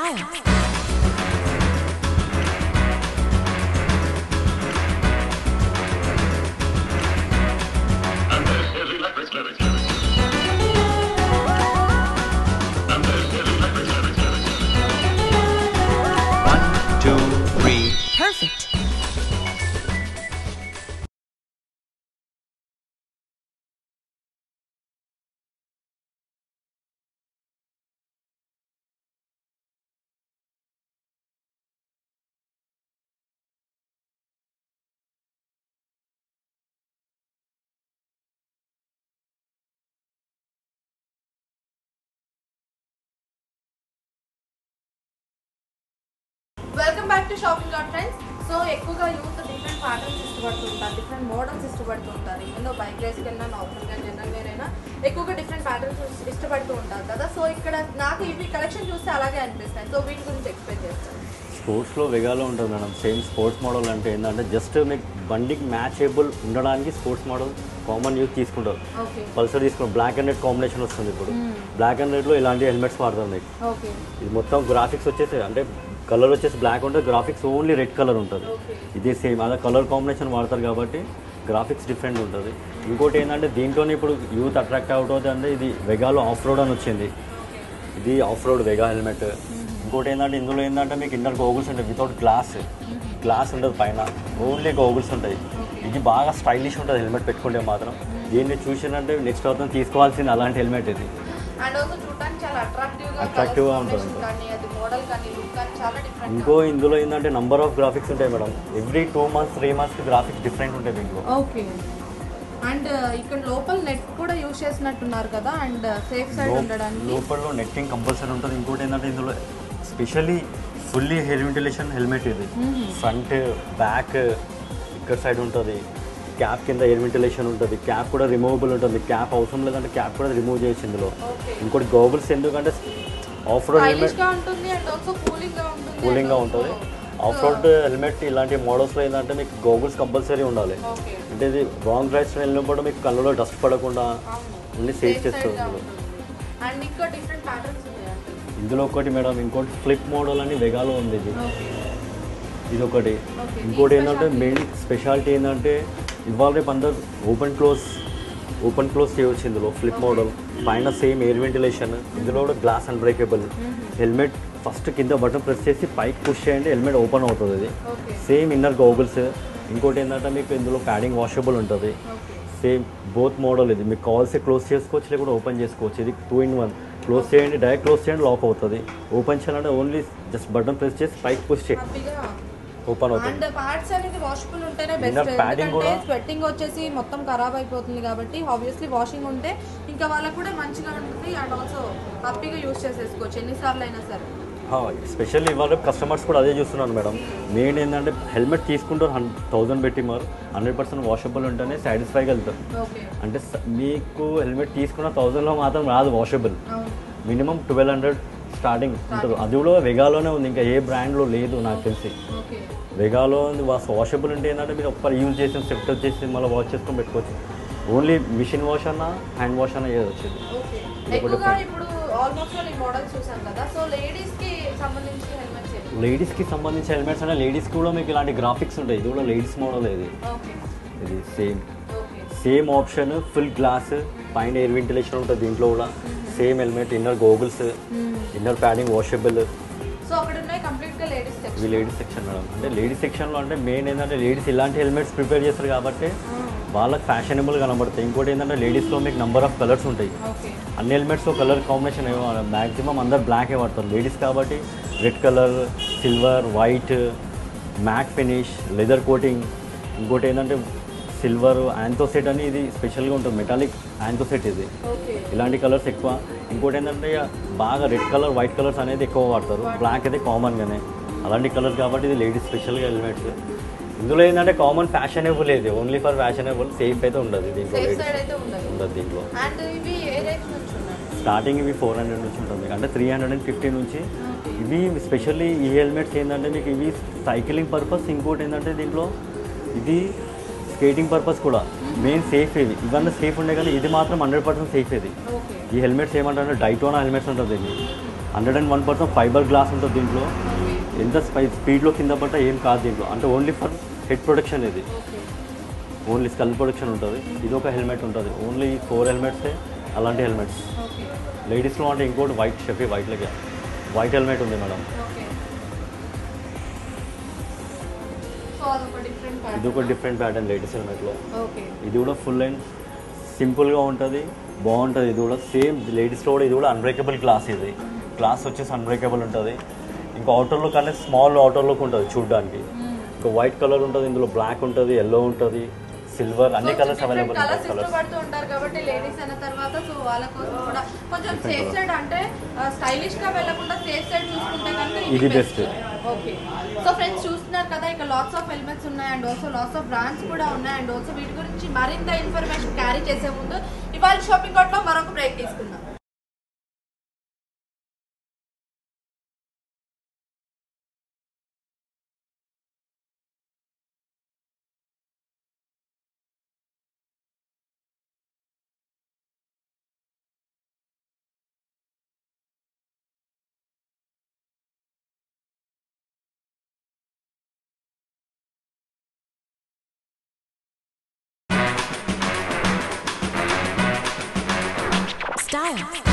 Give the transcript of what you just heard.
style. Perfect. Welcome back to Shopping Cart friends. So ఎక్కువగా youth different patterns ఇష్టపడుతుంటారు, different models ఇష్టపడుతుంటారు. Even bike రేస్కి వెళ్ళినా నార్మల్గా జనరల్ వేర్ అయినా ఎక్కువగా డిఫరెంట్ ప్యాటర్న్స్ ఇష్టపడుతూ ఉంటారు కదా. సో ఇక్కడ నాకు ఇవి కలెక్షన్ చూస్తే అలాగే అనిపిస్తాయి. సో వీటి గురించి ఎక్స్ప్లెయిన్ చేస్తాను. స్పోర్ట్స్లో వెగాలో ఉంటుంది మేడం. సేమ్ స్పోర్ట్స్ మోడల్ అంటే ఏంటంటే జస్ట్ మీకు బండికి మ్యాచబుల్ ఉండడానికి స్పోర్ట్స్ మోడల్ కామన్ యూజ్ తీసుకుంటారు. పల్సర్ తీసుకుంటారు. బ్లాక్ అండ్ రెడ్ కాంబినేషన్ వస్తుంది. ఇప్పుడు బ్లాక్ అండ్ రెడ్లో ఇలాంటి హెల్మెట్స్ వాడతారు మీకు. ఇది మొత్తం గ్రాఫిక్స్ వచ్చేసి అంటే కలర్ వచ్చేసి బ్లాక్ ఉంటుంది, గ్రాఫిక్స్ ఓన్లీ రెడ్ కలర్ ఉంటుంది. ఇదే సేమ్ అదే కలర్ కాంబినేషన్ వాడతారు కాబట్టి గ్రాఫిక్స్ డిఫరెంట్ ఉంటుంది. ఇంకోటి ఏంటంటే దీంట్లోనే ఇప్పుడు యూత్ అట్రాక్ట్ అవుతుంది అంటే ఇది వెగాలో ఆఫ్ రోడ్ అని వచ్చింది. ఇది ఆఫ్ రోడ్ వెగా హెల్మెట్. ఇంకోటి ఏంటంటే ఇందులో ఏంటంటే మీకు ఇన్నర్ గోగుల్స్ ఉంటాయి వితౌట్ గ్లాస్ ఉండదు, పైన ఓన్లీ గోగుల్స్ ఉంటాయి. ఇది బాగా స్టైలిష్ ఉంటుంది హెల్మెట్ పెట్టుకుంటే మాత్రం. దీన్ని చూసినంటే నెక్స్ట్ అవుతుంది తీసుకోవాల్సింది అలాంటి హెల్మెట్ ఇది. అట్రాక్టివ్గా ఉంటుంది. ఇంకో ఇందులో ఏంటంటే నంబర్ ఆఫ్ గ్రాఫిక్స్ ఉంటాయి madam. Every 2 months 3 months graphics different ఉంటాయి దీంట్లో. ఓకే. అండ్ ఇక్కడ లోపల నెట్ కూడా యూజ్ చేసినట్టున్నారు కదా. అండ్ సేఫ్ సైడ్ ఉండడానికి లోపల నెట్టింగ్ కంపల్సరీ ఉంటుంది. ఇంకోటి ఏంటంటే ఇందులో specially fully hair ventilation helmet ఇది. ఫ్రంట్ బ్యాక్ ఇక్కడ సైడ్ ఉంటుంది. క్యాప్ కింద ఎయిర్ వెంటిలేషన్ ఉంటుంది. క్యాప్ కూడా రిమూవబుల్ ఉంటుంది. క్యాప్ అవసరం లేదంటే క్యాప్ కూడా రిమూవ్ చేయొచ్చు ఇందులో. ఇంకోటి గోగుల్స్ ఎందుకంటే ఆఫ్ రోడ్ హెల్మెట్ కూలింగ్గా ఉంటుంది. ఆఫ్ రోడ్ హెల్మెట్ ఇలాంటి మోడల్స్లో ఏంటంటే మీకు గోగుల్స్ కంపల్సరీ ఉండాలి. అంటే ఇది రాంగ్ రైడ్స్ వెళ్ళినప్పుడు మీకు కళ్ళలో డస్ట్ పడకుండా అన్ని సేవ్ చేస్తుంది. ఇందులో ఒకటి మేడం, ఇంకోటి ఫ్లిప్ మోడల్ అని వెగాలో ఉంది. ఇది ఒకటి. ఇంకోటి ఏంటంటే మెయిన్ స్పెషాలిటీ ఏంటంటే ఇవాళ రేపు అందరు ఓపెన్ క్లోజ్ చేయవచ్చు ఇందులో. ఫ్లిప్ మోడల్ పైన సేమ్ ఎయిర్ వెంటిలేషన్. ఇందులో కూడా గ్లాస్ అన్బ్రేకబుల్. హెల్మెట్ ఫస్ట్ కింద బటన్ ప్రెస్ చేసి పైకి పుష్ చేయండి, హెల్మెట్ ఓపెన్ అవుతుంది. ఇది సేమ్ ఇన్నర్ గోగుల్స్. ఇంకోటి ఏంటంటే మీకు ఇందులో ప్యాడింగ్ వాషబుల్ ఉంటుంది. Same both model. ఇది మీకు కావాల్సి క్లోజ్ చేసుకోవచ్చు లేకుండా ఓపెన్ చేసుకోవచ్చు. ఇది 2-in-1. క్లోజ్ చేయండి, డైరెక్ట్ క్లోజ్ చేయండి, లాక్ అవుతుంది. ఓపెన్ చేయాలంటే ఓన్లీ జస్ట్ బటన్ ప్రెస్ చేసి పైకి పుష్ చేయండి, ఓపెన్ అవుతుంది. అండ్ పార్ట్స్ అనేది వాషబుల్ ఉంటేనే బెస్ట్. ఎందుకంటే స్వెట్టింగ్ వచ్చేసి మొత్తం ఖరాబ్ అయిపోతుంది కాబట్టి ఆబ్వియస్లీ వాషింగ్ ఉంటే ఇంకా వాళ్ళకు కూడా మంచిగా ఉంటుంది. అండ్ ఆల్సో హ్యాపీగా యూజ్ చేసేసుకోవచ్చు ఎన్నిసార్లు అయినా సరే. స్పెషల్లీ ఇవాళ కస్టమర్స్ కూడా అదే చూస్తున్నాను మేడం. మెయిన్ ఏంటంటే హెల్మెట్ తీసుకుంటారు 1000 పెట్టి మరి 100% వాషబుల్ ఉంటేనే సాటిస్ఫైగా వెళ్తారు. అంటే మీకు హెల్మెట్ తీసుకున్న 1000లో మాత్రం రాదు వాషబుల్. మినిమం 1200 స్టార్టింగ్ ఉంటుంది. అది కూడా వెగాలోనే ఉంది, ఇంకా ఏ బ్రాండ్లో లేదు నాకు తెలిసి. వెగాలో వాషబుల్ ఉంటే ఏంటంటే మీరు ఒక్కరు యూజ్ చేసి సెట్ వచ్చేసి మళ్ళీ వాష్ చేసుకొని పెట్టుకోవచ్చు. ఓన్లీ మిషన్ వాష్ అన్నా హ్యాండ్ వాష్ అన్నా చేయవచ్చు. లేడీస్కి సంబంధించిన హెల్మెట్స్ అంటే లేడీస్కి కూడా మీకు ఇలాంటి గ్రాఫిక్స్ ఉంటాయి. ఇది కూడా లేడీస్ మోడల్. ఇది సేమ్ ఆప్షన్ ఫుల్ గ్లాస్, పైన ఎయిర్ వెంటిలేషన్ ఉంటుంది. దీంట్లో కూడా same helmet, inner goggles, inner padding washable. ఇవి లేడీస్ సెక్షన్ మేడం. అంటే లేడీస్ సెక్షన్లో అంటే మెయిన్ ఏంటంటే లేడీస్ ఇలాంటి హెల్మెట్స్ ప్రిపేర్ చేస్తారు కాబట్టి వాళ్ళకి ఫ్యాషనబుల్ కనబడతాయి. ఇంకోటి ఏంటంటే లేడీస్లో మీకు నెంబర్ ఆఫ్ కలర్స్ ఉంటాయి. అన్ని హెల్మెట్స్లో కలర్ కాంబినేషన్ మ్యాక్సిమం అందరు బ్లాకే వాడతారు లేడీస్ కాబట్టి. Red colour, silver, white, matte finish, leather coating. ఇంకోటి ఏంటంటే సిల్వర్ యాంథోసెట్ అని ఇది స్పెషల్గా ఉంటుంది, మెటాలిక్ యాంథోసెట్ ఇది. ఇలాంటి కలర్స్ ఎక్కువ. ఇంకోటి ఏంటంటే బాగా రెడ్ కలర్, వైట్ కలర్స్ అనేది ఎక్కువ వాడతారు. బ్లాక్ అయితే కామన్గానే అలాంటి కలర్స్ కాబట్టి ఇది లేడీస్ స్పెషల్గా హెల్మెట్స్. ఇందులో ఏంటంటే కామన్ ఫ్యాషనబుల్ ఇది, ఓన్లీ ఫర్ ఫ్యాషనబుల్. సేఫ్ అయితే ఉండదు దీంట్లో, ఉండదు దీంట్లో. స్టార్టింగ్ ఇవి 400 నుంచి ఉంటుంది, అంటే 350 నుంచి. ఇవి స్పెషల్లీ ఈ హెల్మెట్స్ ఏంటంటే మీకు ఇవి సైక్లింగ్ పర్పస్. ఇంకోటి ఏంటంటే దీంట్లో ఇది స్కేటింగ్ పర్పస్ కూడా. మెయిన్ సేఫ్ ఇది. ఇవన్నీ సేఫ్ ఉండే కానీ ఇది మాత్రం 100% సేఫ్ ఇది. ఈ హెల్మెట్స్ ఏమంటారంటే డైటోనా హెల్మెట్స్ ఉంటుంది. ఇది 101% ఫైబర్ గ్లాస్ ఉంటుంది దీంట్లో. ఎంత స్పీడ్లో కింద పడ్డా ఏం కాదు దీంట్లో. అంటే ఓన్లీ ఫర్ హెడ్ ప్రొటెక్షన్ ఇది, ఓన్లీ స్కల్ ప్రొటెక్షన్ ఉంటుంది. ఇది ఒక హెల్మెట్ ఉంటుంది, ఓన్లీ 4 హెల్మెట్సే అలాంటి హెల్మెట్స్. లేడీస్లో అంటే ఇంకోటి వైట్ షెఫీ వైట్లకి వైట్ హెల్మెట్ ఉంది మేడం. ఇది ఒక డిఫరెంట్ ప్యాటర్న్ లేడీస్ హెల్మెట్లో. ఇది కూడా ఫుల్ అండ్ సింపుల్గా ఉంటుంది, బాగుంటుంది. ఇది కూడా సేమ్ లేడీస్లో కూడా ఇది కూడా అన్బ్రేకబుల్ గ్లాస్. ఇది గ్లాస్ వచ్చేసి అన్బ్రేకబుల్ ఉంటుంది. ఇంకా అవుటర్లో కానీ స్మాల్ అవుటర్లోకి ఉంటుంది చూడడానికి. ఇంకా వైట్ కలర్ ఉంటుంది, ఇందులో బ్లాక్ ఉంటుంది, ఎల్లో ఉంటుంది, సిల్వర్, అన్ని కలర్స్ అవైలబుల్ ఉంటాయి. ఇష్టపడుతూ ఉంటారు కాబట్టి లేడీస్ అయిన తర్వాత సో వాళ్ళ కోసం కూడా కొంచెం సేఫ్ సైడ్ అంటే స్టైలిష్ గా వెళ్ళకుండా సేఫ్ సైడ్ చూసుకుంటే కనుక ఇది బెస్ట్. ఓకే, సో ఫ్రెండ్స్ చూస్తున్నారు కదా, ఇక్కడ లాట్స్ ఆఫ్ హెల్మెట్స్ ఉన్నాయి and also lots of brands కూడా ఉన్నాయి. అండ్ ఆల్సో వీటి గురించి మరింత ఇన్ఫర్మేషన్ క్యారీ చేసే ముందు ఇవాళ షాపింగ్ కార్ట్ లో మరొక బ్రేక్ తీసుకుందాం. Style.